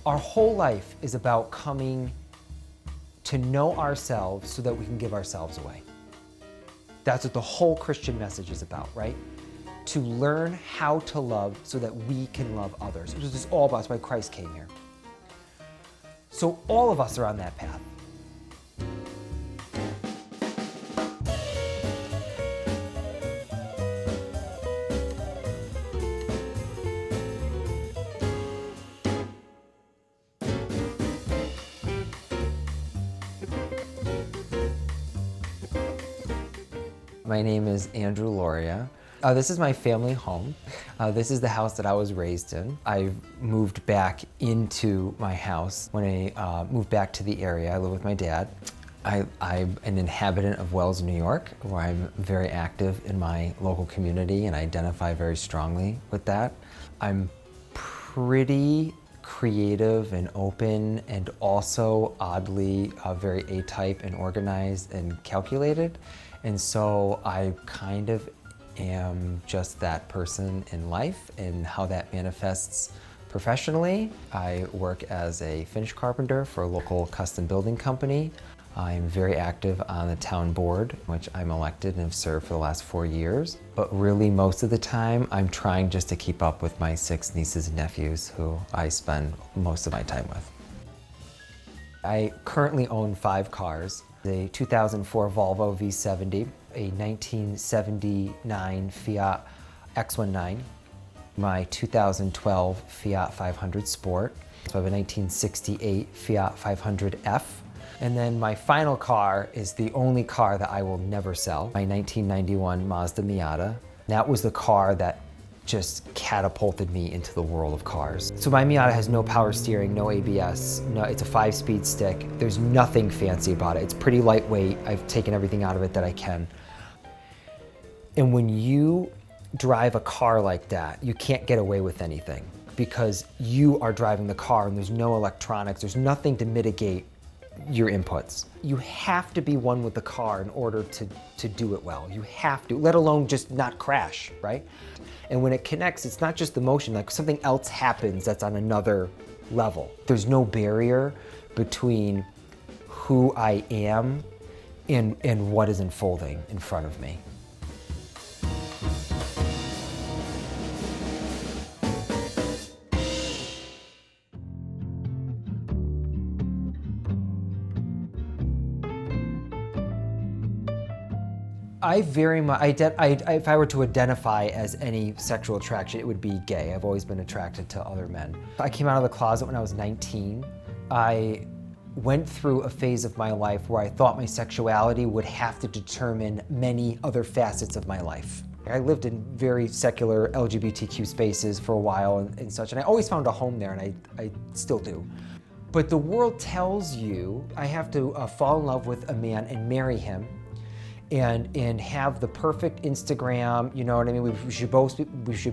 Our whole life is about coming to know ourselves so that we can give ourselves away. That's what the whole Christian message is about, right? To learn how to love so that we can love others. This is all about, that's why Christ came here. So all of us are on that path. My name is Andrew Loria. This is my family home. This is the house that I was raised in. I moved back into my house when I moved back to the area. I live with my dad. I'm an inhabitant of Wells, New York, where I'm very active in my local community and identify very strongly with that. I'm pretty creative and open and also oddly very A-type and organized and calculated. And so I kind of am just that person in life and how that manifests professionally. I work as a finish carpenter for a local custom building company. I'm very active on the town board, which I'm elected and have served for the last 4 years. But really most of the time, I'm trying just to keep up with my 6 nieces and nephews who I spend most of my time with. I currently own 5 cars. A 2004 Volvo V70, a 1979 Fiat X19, my 2012 Fiat 500 Sport, so I have a 1968 Fiat 500F, and then my final car is the only car that I will never sell, my 1991 Mazda Miata. That was the car that just catapulted me into the world of cars. So my Miata has no power steering, no ABS, it's a 5-speed stick. There's nothing fancy about it. It's pretty lightweight. I've taken everything out of it that I can. And when you drive a car like that, you can't get away with anything because you are driving the car and there's no electronics, there's nothing to mitigate your inputs. You have to be one with the car in order to do it well. You have to, let alone just not crash, right? And when it connects, it's not just the motion, like something else happens that's on another level. There's no barrier between who I am and what is unfolding in front of me. I very much, if I were to identify as any sexual attraction, it would be gay. I've always been attracted to other men. I came out of the closet when I was 19. I went through a phase of my life where I thought my sexuality would have to determine many other facets of my life. I lived in very secular LGBTQ spaces for a while and such, and I always found a home there, and I still do. But the world tells you I have to fall in love with a man and marry him, and have the perfect Instagram, you know what I mean? We should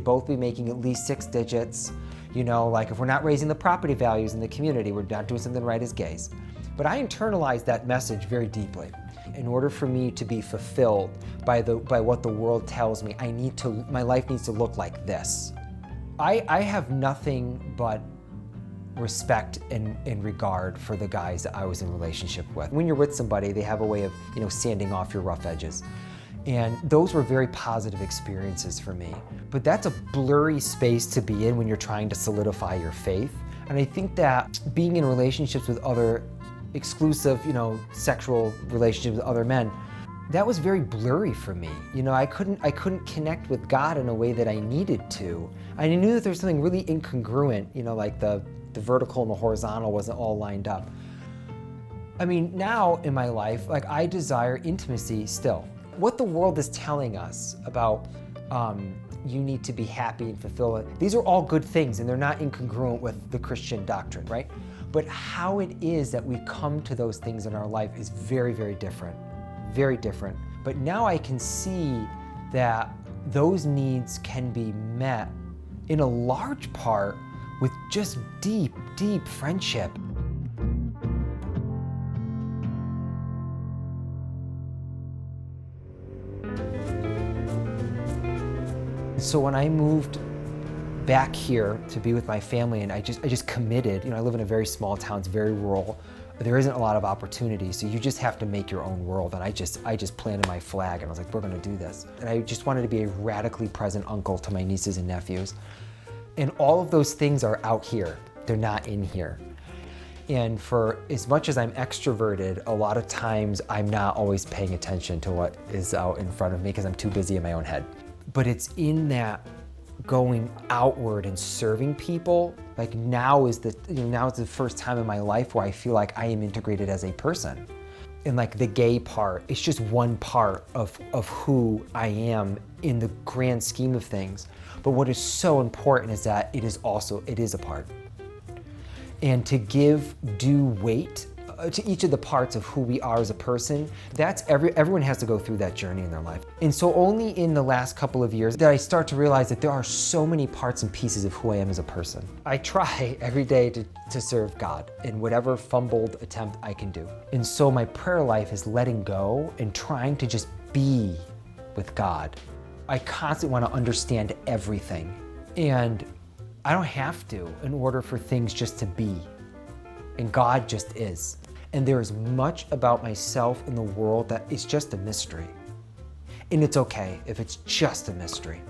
both be making at least 6 digits, you know, like if we're not raising the property values in the community, we're not doing something right as gays. But I internalized that message very deeply. In order for me to be fulfilled by what the world tells me, my life needs to look like this. I have nothing but respect and regard for the guys that I was in relationship with. When you're with somebody, they have a way of, you know, sanding off your rough edges. And those were very positive experiences for me. But that's a blurry space to be in when you're trying to solidify your faith. And I think that being in relationships with other exclusive, you know, sexual relationships with other men, that was very blurry for me. You know, I couldn't connect with God in a way that I needed to. I knew that there's something really incongruent, you know, like the vertical and the horizontal wasn't all lined up. I mean, now in my life, like I desire intimacy still. What the world is telling us about you need to be happy and fulfilled, these are all good things and they're not incongruent with the Christian doctrine, right? But how it is that we come to those things in our life is very, very different, very different. But now I can see that those needs can be met in a large part with just deep, deep friendship. So when I moved back here to be with my family, and I just committed. You know, I live in a very small town, it's very rural. There isn't a lot of opportunity, so you just have to make your own world. And I just planted my flag, and I was like, we're gonna do this. And I just wanted to be a radically present uncle to my nieces and nephews. And all of those things are out here. They're not in here. And for as much as I'm extroverted, a lot of times I'm not always paying attention to what is out in front of me because I'm too busy in my own head. But it's in that going outward and serving people, like now is the first time in my life where I feel like I am integrated as a person. And like the gay part, it's just one part of who I am in the grand scheme of things. But what is so important is that it is a part. And to give due weight to each of the parts of who we are as a person, everyone has to go through that journey in their life. And so only in the last couple of years did I start to realize that there are so many parts and pieces of who I am as a person. I try every day to serve God in whatever fumbled attempt I can do. And so my prayer life is letting go and trying to just be with God. I constantly want to understand everything. And I don't have to in order for things just to be. And God just is. And there is much about myself in the world that is just a mystery. And it's okay if it's just a mystery.